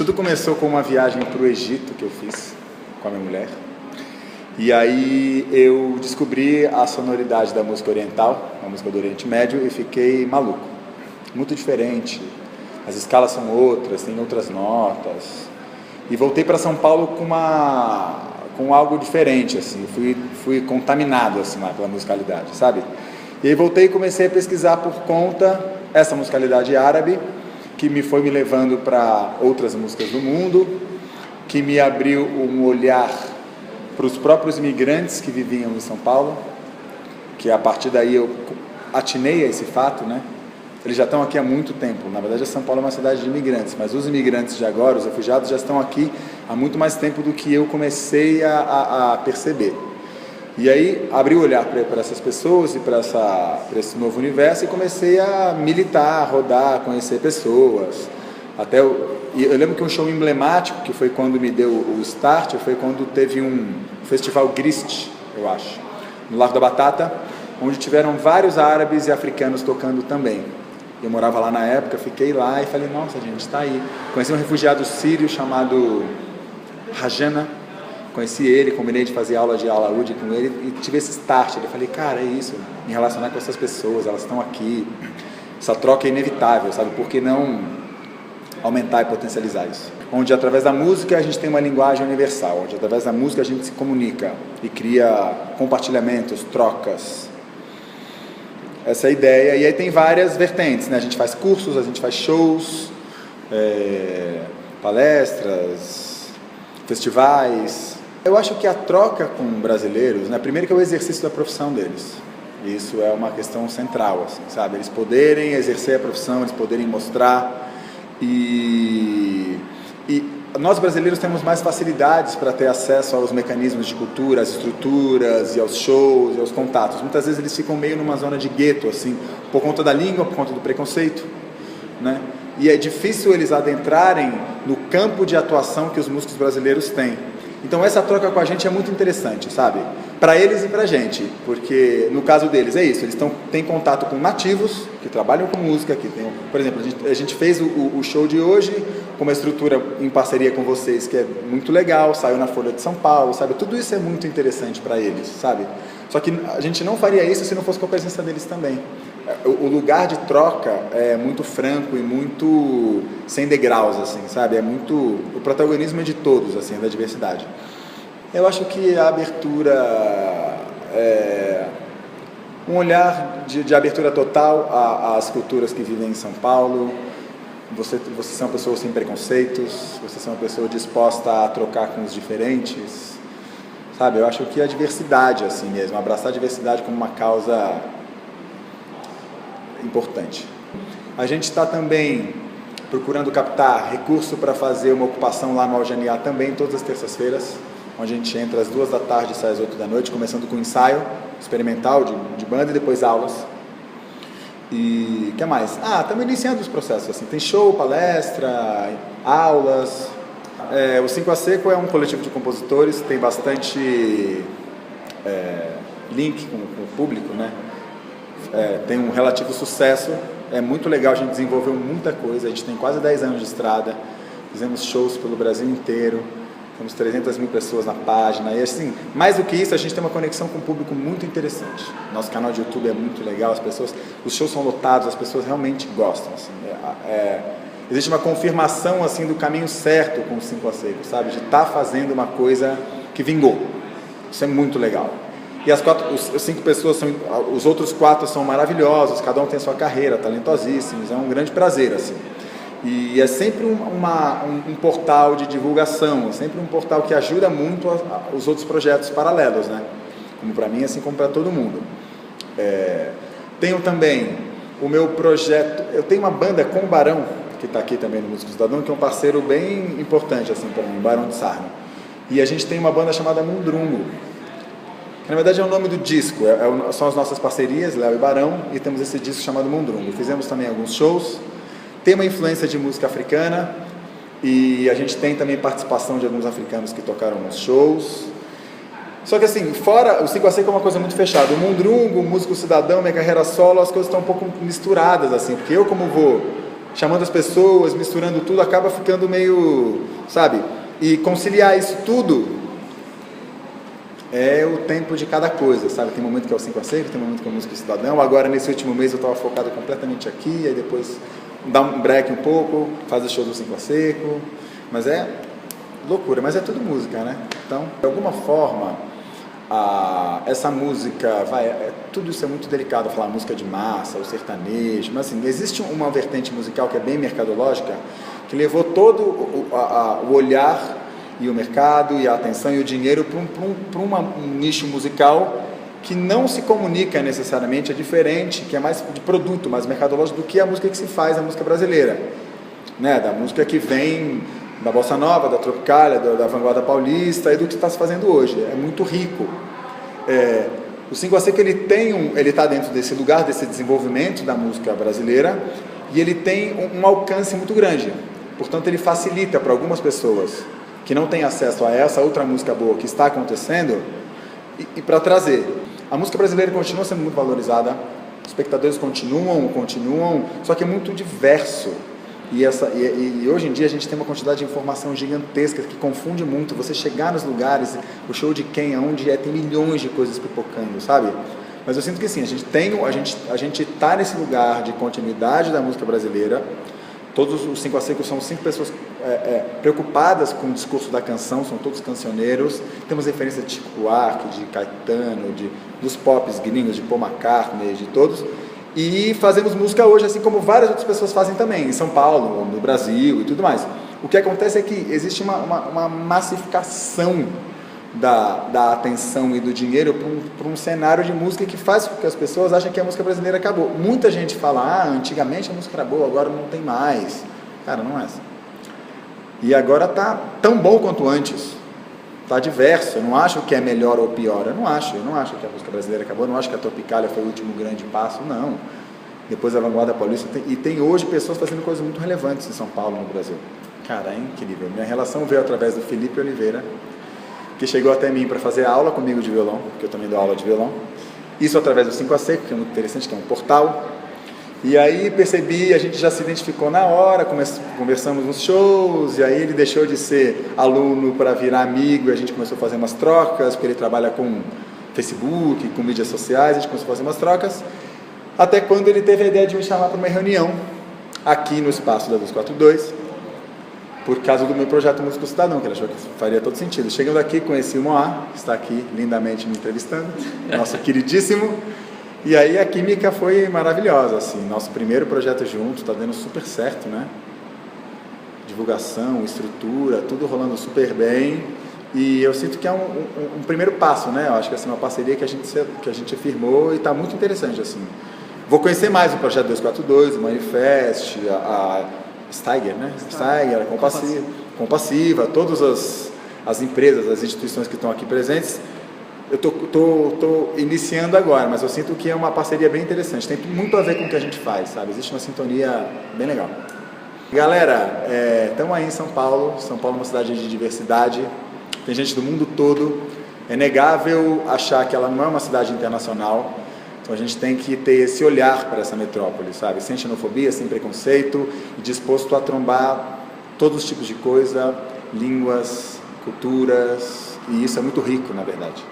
Tudo começou com uma viagem para o Egito que eu fiz com a minha mulher. E aí eu descobri a sonoridade da música oriental, a música do Oriente Médio, e fiquei maluco. Muito diferente, as escalas são outras, tem outras notas. E voltei para São Paulo com algo diferente, assim, fui contaminado assim, lá pela musicalidade, sabe? E aí voltei e comecei a pesquisar por conta essa musicalidade árabe, que me foi me levando para outras músicas do mundo, que me abriu um olhar para os próprios imigrantes que viviam em São Paulo, que a partir daí eu atinei a esse fato, né? Eles já estão aqui há muito tempo. Na verdade, São Paulo é uma cidade de imigrantes, mas os imigrantes de agora, os refugiados, já estão aqui há muito mais tempo do que eu comecei a perceber. E aí, abri o olhar para essas pessoas e para esse novo universo e comecei a militar, rodar, conhecer pessoas. E eu lembro que um show emblemático, que foi quando me deu o start, foi quando teve um festival Grist, eu acho, no Largo da Batata, onde tiveram vários árabes e africanos tocando também. Eu morava lá na época, fiquei lá e falei, nossa gente, está aí. Conheci um refugiado sírio chamado Rajana, conheci ele, combinei de fazer aula de alaúde com ele e tive esse start. Eu falei, cara, é isso, me relacionar com essas pessoas, elas estão aqui, essa troca é inevitável, sabe? Por que não aumentar e potencializar isso? Onde através da música a gente tem uma linguagem universal, onde através da música a gente se comunica e cria compartilhamentos, trocas. Essa é a ideia, e aí tem várias vertentes, né? A gente faz cursos, a gente faz shows, palestras, festivais. Eu acho que a troca com brasileiros, né? Primeiro que é o exercício da profissão deles, isso é uma questão central, assim, sabe? Eles poderem exercer a profissão, eles poderem mostrar, e nós brasileiros temos mais facilidades para ter acesso aos mecanismos de cultura, às estruturas e aos shows e aos contatos. Muitas vezes eles ficam meio numa zona de gueto, assim, por conta da língua, por conta do preconceito, né? E é difícil eles adentrarem no campo de atuação que os músicos brasileiros têm. Então essa troca com a gente é muito interessante, sabe? Para eles e para a gente, porque no caso deles é isso, eles têm contato com nativos que trabalham com música, que tem, por exemplo, a gente fez o show de hoje com uma estrutura em parceria com vocês que é muito legal, saiu na Folha de São Paulo, sabe? Tudo isso é muito interessante para eles, sabe? Só que a gente não faria isso se não fosse com a presença deles também. O lugar de troca é muito franco e muito sem degraus, assim, sabe? O protagonismo é de todos, assim, da diversidade. Eu acho que a abertura um olhar de abertura total às culturas que vivem em São Paulo. Você é uma pessoa sem preconceitos, você é uma pessoa disposta a trocar com os diferentes, sabe? Eu acho que a diversidade, assim mesmo, abraçar a diversidade como uma causa importante. A gente está também procurando captar recurso para fazer uma ocupação lá no Algeniá também, todas as terças-feiras, onde a gente entra às 2h e sai às 8h, começando com ensaio experimental de banda e depois aulas. E o que mais? Estamos iniciando os processos, assim, tem show, palestra, aulas. O 5 a Seco é um coletivo de compositores, tem bastante link com o público, né? Tem um relativo sucesso, é muito legal, a gente desenvolveu muita coisa, a gente tem quase 10 anos de estrada, fizemos shows pelo Brasil inteiro, temos 300 mil pessoas na página, e assim, mais do que isso, a gente tem uma conexão com o público muito interessante. Nosso canal de YouTube é muito legal, os shows são lotados, as pessoas realmente gostam, assim, existe uma confirmação, assim, do caminho certo com o 5 a Seco, sabe, de estar fazendo uma coisa que vingou, isso é muito legal. E as 5 pessoas, os outros 4 são maravilhosos, cada um tem a sua carreira, talentosíssimos, é um grande prazer, assim. E é sempre um portal de divulgação, é sempre um portal que ajuda muito os outros projetos paralelos, né? Como para mim, assim como para todo mundo. Tenho também o meu projeto, eu tenho uma banda com o Barão, que está aqui também no Músico Cidadão, que é um parceiro bem importante, assim, para mim, Barão de Sarno. E a gente tem uma banda chamada Mundrungo, que na verdade é o nome do disco, são as nossas parcerias, Léo e Barão, e temos esse disco chamado Mundrungo. Fizemos também alguns shows, tem uma influência de música africana, e a gente tem também participação de alguns africanos que tocaram nos shows. Só que assim, fora, o 5 a Seco é uma coisa muito fechada, o Mundrungo, o Músico Cidadão, minha carreira solo, as coisas estão um pouco misturadas, assim, porque eu como vou chamando as pessoas, misturando tudo, acaba ficando meio, sabe? E conciliar isso tudo é o tempo de cada coisa, sabe? Tem momento que é o 5 a 6, tem momento que é a música cidadão. Agora, nesse último mês, eu estava focado completamente aqui, aí depois dá um break um pouco, faz o show do 5 a seco, mas é loucura, mas é tudo música, né? Então, de alguma forma, essa música, tudo isso é muito delicado, falar música de massa, o sertanejo, mas assim, existe uma vertente musical que é bem mercadológica, que levou todo o olhar e o mercado e a atenção e o dinheiro para um nicho musical que não se comunica necessariamente, é diferente, que é mais de produto, mais mercadológico do que a música que se faz, a música brasileira, né? Da música que vem da bossa nova, da tropicália, da vanguarda paulista e do que está se fazendo hoje. É muito rico. O 5 a Seco, ele está dentro desse lugar, desse desenvolvimento da música brasileira, e ele tem um alcance muito grande. Portanto, ele facilita para algumas pessoas que não têm acesso a essa outra música boa que está acontecendo e para trazer. A música brasileira continua sendo muito valorizada, os espectadores continuam, só que é muito diverso. E hoje em dia a gente tem uma quantidade de informação gigantesca que confunde muito. Você chegar nos lugares, o show de quem, aonde tem milhões de coisas pipocando, sabe? Mas eu sinto que sim, a gente está nesse lugar de continuidade da música brasileira. Todos os 5 a Seco são 5 pessoas preocupadas com o discurso da canção, são todos cancioneiros. Temos referência de Chico Buarque, de Caetano, dos pops gringos, de Paul McCartney, de todos. E fazemos música hoje, assim como várias outras pessoas fazem também, em São Paulo, no Brasil e tudo mais. O que acontece é que existe uma massificação da atenção e do dinheiro para um cenário de música que faz com que as pessoas achem que a música brasileira acabou. Muita gente fala, antigamente a música era boa, agora não tem mais. Cara, não é assim. E agora tá tão bom quanto antes. Tá diverso. Eu não acho que é melhor ou pior. Eu não acho que a música brasileira acabou. Eu não acho que a Tropicália foi o último grande passo. Não. Depois a Vanguarda Paulista. Tem hoje pessoas fazendo coisas muito relevantes em São Paulo, no Brasil. Cara, é incrível. Minha relação veio através do Felipe Oliveira, que chegou até mim para fazer aula comigo de violão, porque eu também dou aula de violão. Isso através do 5 a Seco, que é muito interessante, que é um portal. E aí percebi, a gente já se identificou na hora, conversamos nos shows, e aí ele deixou de ser aluno para virar amigo, e a gente começou a fazer umas trocas, porque ele trabalha com Facebook, com mídias sociais, a gente começou a fazer umas trocas, até quando ele teve a ideia de me chamar para uma reunião, aqui no espaço da 242, por causa do meu projeto Músico Cidadão, que ele achou que faria todo sentido. Chegando aqui, conheci o Moá, que está aqui lindamente me entrevistando, nosso queridíssimo. E aí a química foi maravilhosa, assim, nosso primeiro projeto junto, está dando super certo, né? Divulgação, estrutura, tudo rolando super bem. E eu sinto que é um primeiro passo, né? Eu acho que assim, uma parceria que a gente firmou e está muito interessante, assim. Vou conhecer mais o projeto 242, o Manifest, a Steiger, né? Steiger, a Compassiva, todas as empresas, as instituições que estão aqui presentes. Eu tô iniciando agora, mas eu sinto que é uma parceria bem interessante. Tem muito a ver com o que a gente faz, sabe? Existe uma sintonia bem legal. Galera, estamos aí em São Paulo. São Paulo é uma cidade de diversidade. Tem gente do mundo todo. É negável achar que ela não é uma cidade internacional. Então a gente tem que ter esse olhar para essa metrópole, sabe? Sem xenofobia, sem preconceito e disposto a trombar todos os tipos de coisa, línguas, culturas. E isso é muito rico, na verdade.